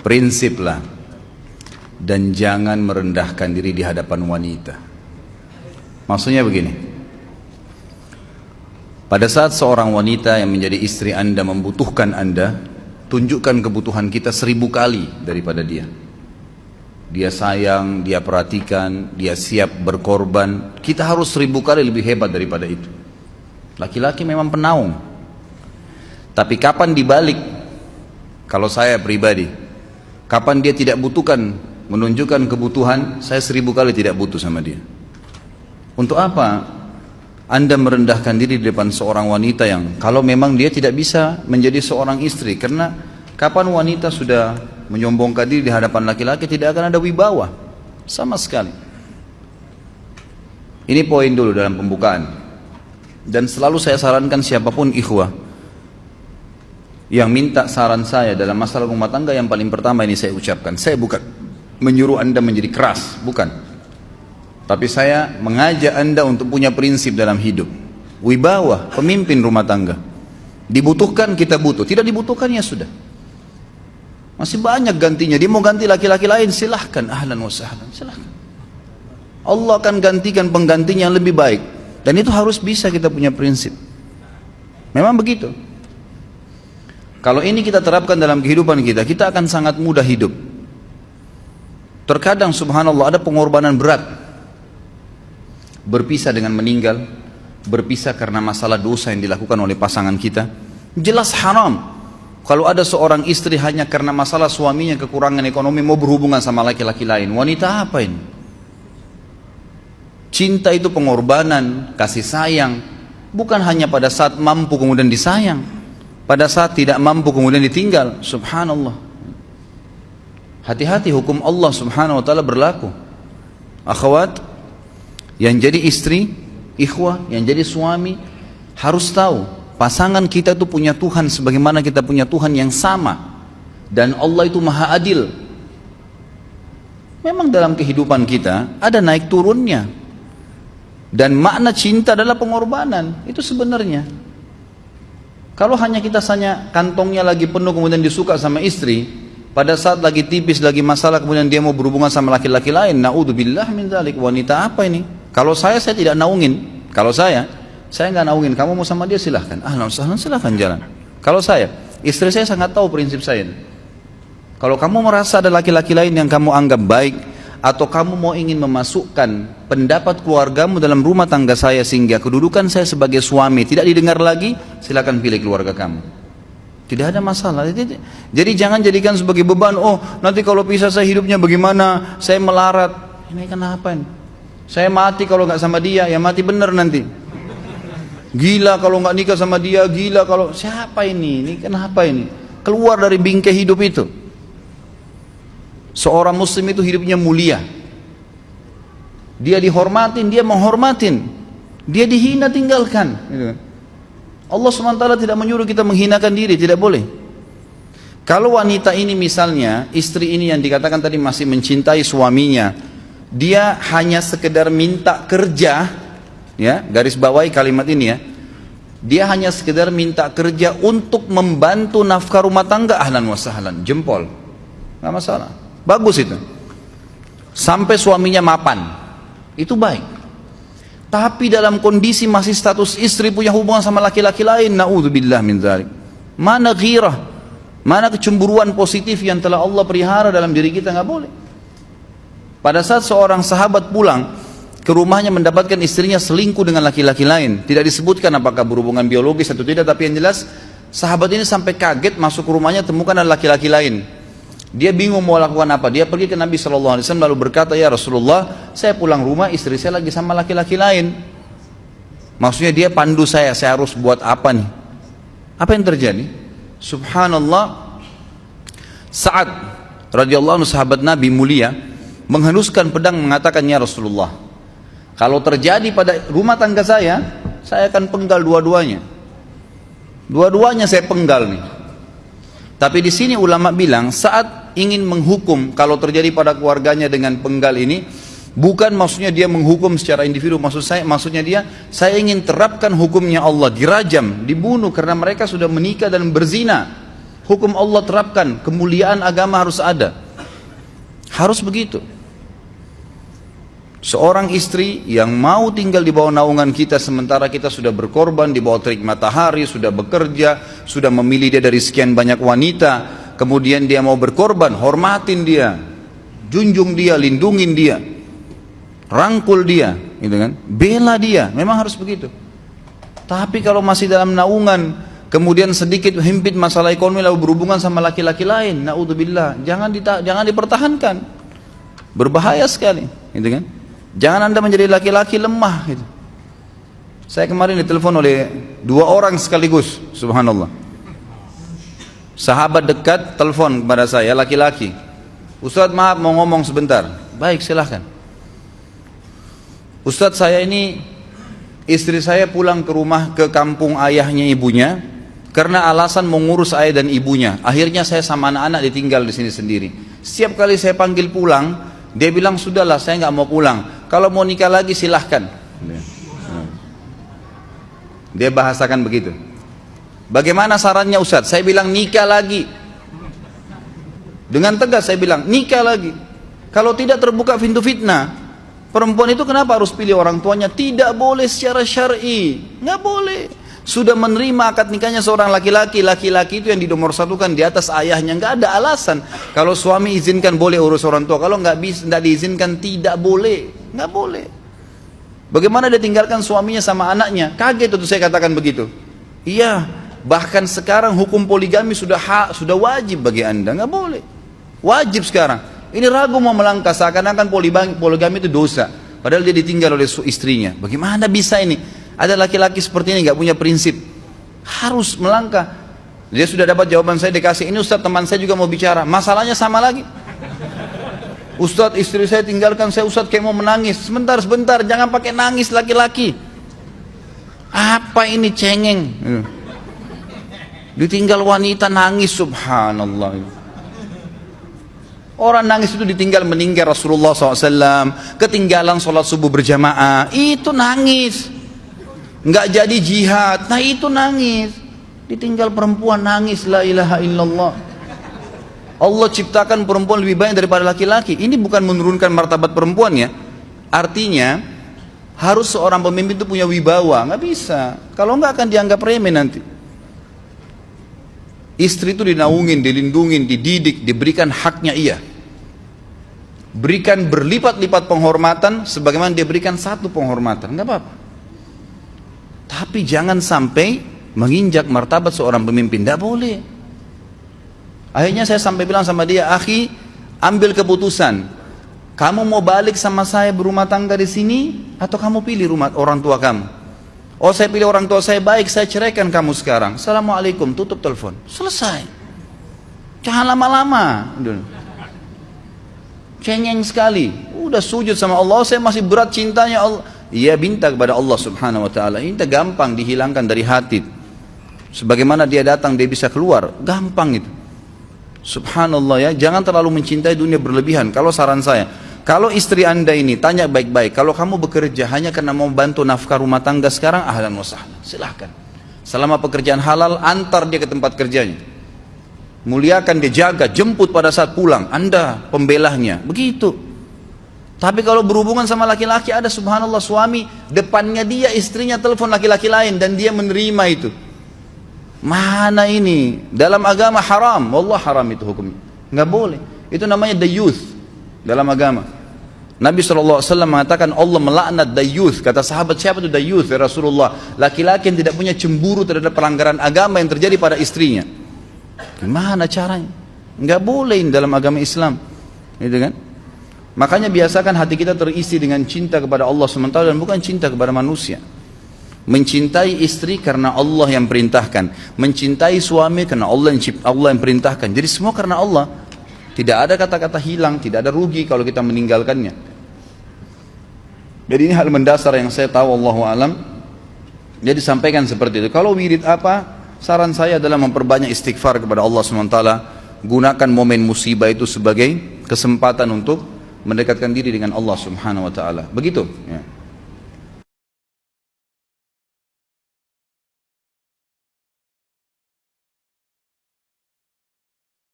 prinsiplah dan jangan merendahkan diri di hadapan wanita. Maksudnya begini, pada saat seorang wanita yang menjadi istri Anda membutuhkan Anda, tunjukkan kebutuhan kita 1000 kali daripada dia. Dia sayang, dia perhatikan, dia siap berkorban. Kita harus 1000 kali lebih hebat daripada itu. Laki-laki memang penaung. Tapi kapan dibalik, kalau saya pribadi, kapan dia tidak butuhkan, menunjukkan kebutuhan, saya 1000 kali tidak butuh sama dia. Untuk apa Anda merendahkan diri di depan seorang wanita yang kalau memang dia tidak bisa menjadi seorang istri? Karena kapan wanita sudah menyombongkan diri di hadapan laki-laki, tidak akan ada wibawa sama sekali. Ini poin dulu dalam pembukaan. Dan selalu saya sarankan siapapun ikhwah yang minta saran saya dalam masalah rumah tangga, yang paling pertama ini saya ucapkan, saya bukan menyuruh Anda menjadi keras, bukan. Tapi saya mengajak Anda untuk punya prinsip dalam hidup. Wibawa, pemimpin rumah tangga. Dibutuhkan kita butuh, tidak dibutuhkan ya sudah. Masih banyak gantinya. Dia mau ganti laki-laki lain, silahkan, ahlan wa sahlan, silahkan. Allah akan gantikan penggantinya yang lebih baik. Dan itu harus bisa kita punya prinsip. Memang begitu. Kalau ini kita terapkan dalam kehidupan kita, kita akan sangat mudah hidup. Terkadang subhanallah ada pengorbanan berat. Berpisah dengan meninggal, berpisah karena masalah dosa yang dilakukan oleh pasangan kita, jelas haram. Kalau ada seorang istri hanya karena masalah suaminya kekurangan ekonomi mau berhubungan sama laki-laki lain, wanita apa ini? Cinta itu pengorbanan, kasih sayang, bukan hanya pada saat mampu kemudian disayang, pada saat tidak mampu kemudian ditinggal. Subhanallah. Hati-hati, hukum Allah subhanahu wa ta'ala berlaku. Akhwat, yang jadi istri, ikhwah, yang jadi suami, harus tahu pasangan kita itu punya Tuhan sebagaimana kita punya Tuhan yang sama. Dan Allah itu maha adil. Memang dalam kehidupan kita ada naik turunnya. Dan makna cinta adalah pengorbanan. Itu sebenarnya. Kalau hanya kita kantongnya lagi penuh kemudian disuka sama istri, pada saat lagi tipis, lagi masalah kemudian dia mau berhubungan sama laki-laki lain, na'udzubillah min dzalik. Wanita apa ini? Kalau saya tidak naungin. Kalau saya nggak naungin. Kamu mau sama dia silahkan. Ahlan sahlan, silahkan jalan. Kalau saya, istri saya sangat tahu prinsip saya. Kalau kamu merasa ada laki-laki lain yang kamu anggap baik, atau kamu mau ingin memasukkan pendapat keluargamu dalam rumah tangga saya sehingga kedudukan saya sebagai suami tidak didengar lagi, silakan pilih keluarga kamu. Tidak ada masalah. Jadi jangan jadikan sebagai beban. Oh, nanti kalau pisah saya hidupnya bagaimana? Saya melarat. Ini kenapa ini? Saya mati kalau nggak sama dia, ya mati bener nanti. Gila kalau nggak nikah sama dia, gila kalau siapa ini? Ini kenapa ini? Keluar dari bingkai hidup itu. Seorang muslim itu hidupnya mulia. Dia dihormatin, dia menghormatin. Dia dihina, tinggalkan. Allah SWT tidak menyuruh kita menghinakan diri, tidak boleh. Kalau wanita ini misalnya, istri ini yang dikatakan tadi masih mencintai suaminya, dia hanya sekedar minta kerja, ya, garis bawahi kalimat ini ya. Dia hanya sekedar minta kerja untuk membantu nafkah rumah tangga, ahlan wa sahlan, jempol. Enggak masalah. Bagus itu. Sampai suaminya mapan. Itu baik. Tapi dalam kondisi masih status istri punya hubungan sama laki-laki lain, na'udzubillah min dzalik. Mana ghirah? Mana kecemburuan positif yang telah Allah pelihara dalam diri kita? Enggak boleh. Pada saat seorang sahabat pulang ke rumahnya mendapatkan istrinya selingkuh dengan laki-laki lain, tidak disebutkan apakah berhubungan biologis atau tidak, tapi yang jelas sahabat ini sampai kaget masuk ke rumahnya temukan ada laki-laki lain. Dia bingung mau lakukan apa. Dia pergi ke Nabi SAW lalu berkata, ya Rasulullah, saya pulang rumah istri saya lagi sama laki-laki lain. Maksudnya dia pandu saya harus buat apa nih? Apa yang terjadi? Subhanallah, Sa'ad radhiyallahu anhu sahabat Nabi mulia menghenuskan pedang mengatakan, ya Rasulullah, kalau terjadi pada rumah tangga saya akan penggal dua-duanya. Dua-duanya saya penggal nih. Tapi di sini ulama bilang saat ingin menghukum kalau terjadi pada keluarganya dengan penggal ini, bukan maksudnya dia menghukum secara individu, maksudnya saya ingin terapkan hukumnya Allah, dirajam, dibunuh karena mereka sudah menikah dan berzina. Hukum Allah terapkan, kemuliaan agama harus ada. Harus begitu. Seorang istri yang mau tinggal di bawah naungan kita sementara kita sudah berkorban di bawah terik matahari, sudah bekerja, sudah memilih dia dari sekian banyak wanita, kemudian dia mau berkorban, hormatin dia, junjung dia, lindungin dia, rangkul dia, gitu kan? Bela dia, memang harus begitu. Tapi kalau masih dalam naungan, kemudian sedikit himpit masalah ekonomi lalu berhubungan sama laki-laki lain, naudzubillah, jangan dipertahankan. Berbahaya sekali, gitu kan? Jangan Anda menjadi laki-laki lemah gitu. Saya kemarin ditelepon oleh 2 orang sekaligus, subhanallah. Sahabat dekat telepon kepada saya, laki-laki. Ustadz maaf mau ngomong sebentar. Baik silahkan. Ustadz saya ini, istri saya pulang ke rumah ke kampung ayahnya ibunya karena alasan mengurus ayah dan ibunya. Akhirnya saya sama anak-anak ditinggal di sini sendiri. Setiap kali saya panggil pulang, dia bilang sudahlah saya nggak mau pulang. Kalau mau nikah lagi silahkan. Dia bahasakan begitu. Bagaimana sarannya Ustadz? Saya bilang nikah lagi. Dengan tegas saya bilang nikah lagi. Kalau tidak terbuka pintu fitnah. Perempuan itu kenapa harus pilih orang tuanya? Tidak boleh secara syar'i. Nggak boleh. Sudah menerima akad nikahnya seorang laki-laki. Laki-laki itu yang dinomorsatukan di atas ayahnya. Nggak ada alasan. Kalau suami izinkan boleh urus orang tua. Kalau nggak diizinkan tidak boleh. Nggak boleh. Bagaimana dia tinggalkan suaminya sama anaknya? Kaget itu saya katakan begitu. Iya, bahkan sekarang hukum poligami sudah wajib bagi Anda. Nggak boleh. Wajib sekarang. Ini ragu mau melangkah seakan-akan poligami itu dosa. Padahal dia ditinggal oleh istrinya. Bagaimana bisa ini? Ada laki-laki seperti ini nggak punya prinsip. Harus melangkah. Dia sudah dapat jawaban saya dikasih. Ini Ustadz teman saya juga mau bicara. Masalahnya sama lagi. Ustadz istri saya tinggalkan saya, Ustadz kayak mau menangis. Sebentar, jangan pakai nangis laki-laki. Apa ini cengeng? Ditinggal wanita nangis, subhanallah. Orang nangis itu ditinggal meninggal Rasulullah SAW. Ketinggalan sholat subuh berjamaah, itu nangis. Nggak jadi jihad, nah itu nangis. Ditinggal perempuan nangis, la ilaha illallah. Allah ciptakan perempuan lebih banyak daripada laki-laki. Ini bukan menurunkan martabat perempuan ya. Artinya harus seorang pemimpin itu punya wibawa. Nggak bisa. Kalau nggak akan dianggap remeh nanti. Istri itu dinaungin, dilindungin, dididik, diberikan haknya ia. Berikan berlipat-lipat penghormatan sebagaimana dia berikan satu penghormatan. Nggak apa-apa. Tapi jangan sampai menginjak martabat seorang pemimpin. Nggak boleh. Akhirnya saya sampai bilang sama dia, akhi, ambil keputusan. Kamu mau balik sama saya berumah tangga di sini, atau kamu pilih rumah orang tua kamu? Oh, saya pilih orang tua saya, baik, saya ceraikan kamu sekarang. Assalamualaikum, tutup telepon. Selesai. Jangan lama-lama. Cengeng sekali. Udah sujud sama Allah, saya masih berat cintanya Allah. Ia minta kepada Allah subhanahu wa ta'ala. Ini gampang dihilangkan dari hati. Sebagaimana dia datang, dia bisa keluar. Gampang itu. Subhanallah ya, jangan terlalu mencintai dunia berlebihan. Kalau saran saya, kalau istri Anda ini tanya baik-baik, kalau kamu bekerja hanya karena mau bantu nafkah rumah tangga sekarang, ahlan wa sahlan, silahkan. Selama pekerjaan halal, antar dia ke tempat kerjanya. Muliakan dia, jaga, jemput pada saat pulang. Anda pembelahnya, begitu. Tapi kalau berhubungan sama laki-laki, ada subhanallah suami, depannya dia istrinya telepon laki-laki lain dan dia menerima itu. Mana ini? Dalam agama haram. Wallah haram itu hukumnya. Nggak boleh. Itu namanya dayuth dalam agama. Nabi SAW mengatakan Allah melaknat dayuth. Kata sahabat, siapa itu dayuth ya Rasulullah? Laki-laki yang tidak punya cemburu terhadap pelanggaran agama yang terjadi pada istrinya. Gimana caranya? Nggak boleh dalam agama Islam. Gitu kan? Makanya biasakan hati kita terisi dengan cinta kepada Allah SWT dan bukan cinta kepada manusia. Mencintai istri karena Allah yang perintahkan, mencintai suami karena Allah yang perintahkan. Jadi semua karena Allah. Tidak ada kata-kata hilang, tidak ada rugi kalau kita meninggalkannya. Jadi ini hal mendasar yang saya tahu, Allahu alam. Jadi sampaikan seperti itu. Kalau wirid apa? Saran saya adalah memperbanyak istighfar kepada Allah SWT. Gunakan momen musibah itu sebagai kesempatan untuk mendekatkan diri dengan Allah Subhanahu wa taala. Begitu ya.